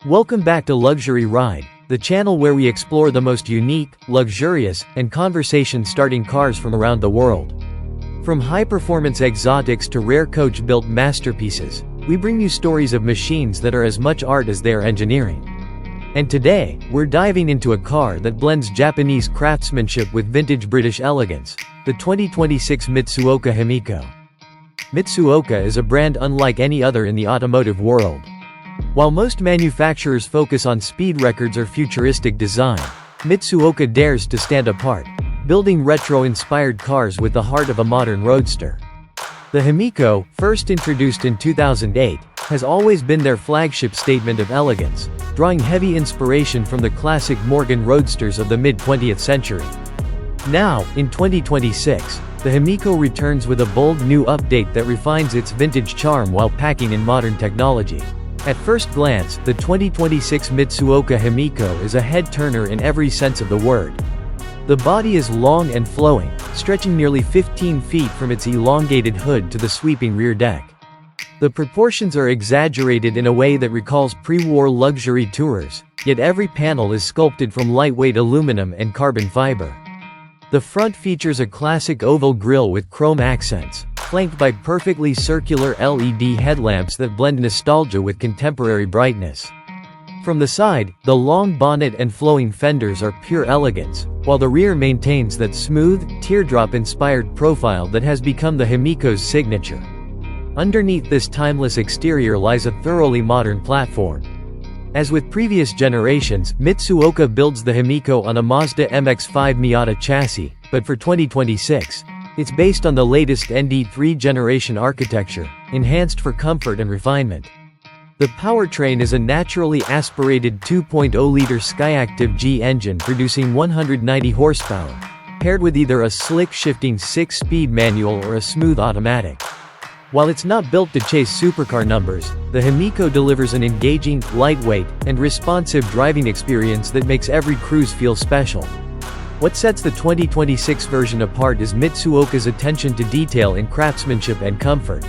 Welcome back to Luxury Ride, the channel where we explore the most unique, luxurious, and conversation-starting cars from around the world. From high-performance exotics to rare coach-built masterpieces, we bring you stories of machines that are as much art as they are engineering. And today, we're diving into a car that blends Japanese craftsmanship with vintage British elegance, the 2026 Mitsuoka Himiko. Mitsuoka is a brand unlike any other in the automotive world. While most manufacturers focus on speed records or futuristic design, Mitsuoka dares to stand apart, building retro-inspired cars with the heart of a modern roadster. The Himiko, first introduced in 2008, has always been their flagship statement of elegance, drawing heavy inspiration from the classic Morgan Roadsters of the mid-20th century. Now, in 2026, the Himiko returns with a bold new update that refines its vintage charm while packing in modern technology. At first glance, the 2026 Mitsuoka Himiko is a head-turner in every sense of the word. The body is long and flowing, stretching nearly 15 feet from its elongated hood to the sweeping rear deck. The proportions are exaggerated in a way that recalls pre-war luxury tourers, yet every panel is sculpted from lightweight aluminum and carbon fiber. The front features a classic oval grille with chrome accents, flanked by perfectly circular LED headlamps that blend nostalgia with contemporary brightness. From the side, the long bonnet and flowing fenders are pure elegance, while the rear maintains that smooth, teardrop-inspired profile that has become the Himiko's signature. Underneath this timeless exterior lies a thoroughly modern platform. As with previous generations, Mitsuoka builds the Himiko on a Mazda MX-5 Miata chassis, but for 2026, it's based on the latest ND3 generation architecture, enhanced for comfort and refinement. The powertrain is a naturally aspirated 2.0-liter Skyactiv G engine producing 190 horsepower, paired with either a slick shifting 6-speed manual or a smooth automatic. While it's not built to chase supercar numbers, the Himiko delivers an engaging, lightweight, and responsive driving experience that makes every cruise feel special. What sets the 2026 version apart is Mitsuoka's attention to detail in craftsmanship and comfort.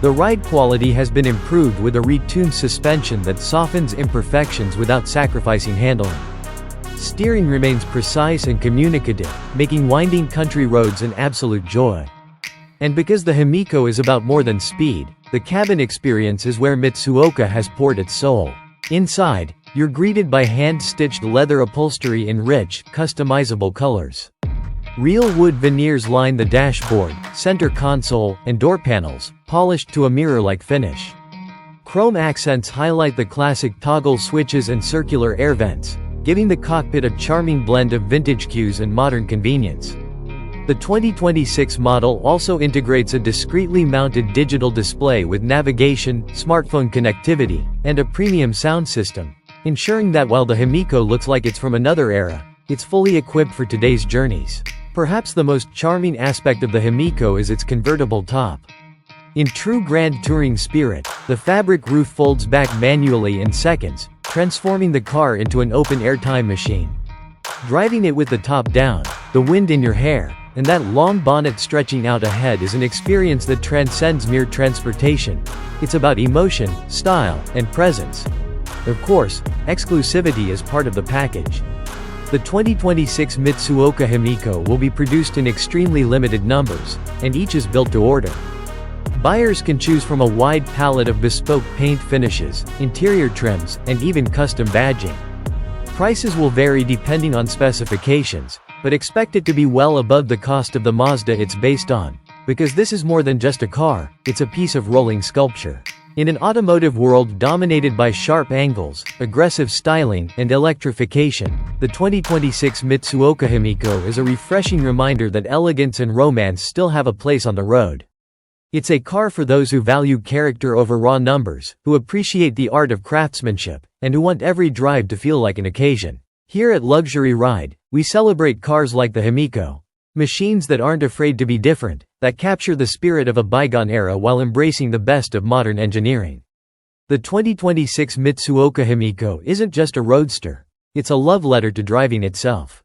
The ride quality has been improved with a retuned suspension that softens imperfections without sacrificing handling. Steering remains precise and communicative, making winding country roads an absolute joy. And because the Himiko is about more than speed, the cabin experience is where Mitsuoka has poured its soul. Inside, you're greeted by hand-stitched leather upholstery in rich, customizable colors. Real wood veneers line the dashboard, center console, and door panels, polished to a mirror-like finish. Chrome accents highlight the classic toggle switches and circular air vents, giving the cockpit a charming blend of vintage cues and modern convenience. The 2026 model also integrates a discreetly mounted digital display with navigation, smartphone connectivity, and a premium sound system, ensuring that while the Himiko looks like it's from another era, it's fully equipped for today's journeys. Perhaps the most charming aspect of the Himiko is its convertible top. In true grand touring spirit, the fabric roof folds back manually in seconds, transforming the car into an open-air time machine. Driving it with the top down, the wind in your hair, and that long bonnet stretching out ahead is an experience that transcends mere transportation. It's about emotion, style, and presence. Of course, exclusivity is part of the package. The 2026 Mitsuoka Himiko will be produced in extremely limited numbers, and each is built to order. Buyers can choose from a wide palette of bespoke paint finishes, interior trims, and even custom badging. Prices will vary depending on specifications, but expect it to be well above the cost of the Mazda it's based on, because this is more than just a car, it's a piece of rolling sculpture. In an automotive world dominated by sharp angles, aggressive styling, and electrification, the 2026 Mitsuoka Himiko is a refreshing reminder that elegance and romance still have a place on the road. It's a car for those who value character over raw numbers, who appreciate the art of craftsmanship, and who want every drive to feel like an occasion. Here at Luxury Ride, we celebrate cars like the Himiko. Machines that aren't afraid to be different, that capture the spirit of a bygone era while embracing the best of modern engineering. The 2026 Mitsuoka Himiko isn't just a roadster, it's a love letter to driving itself.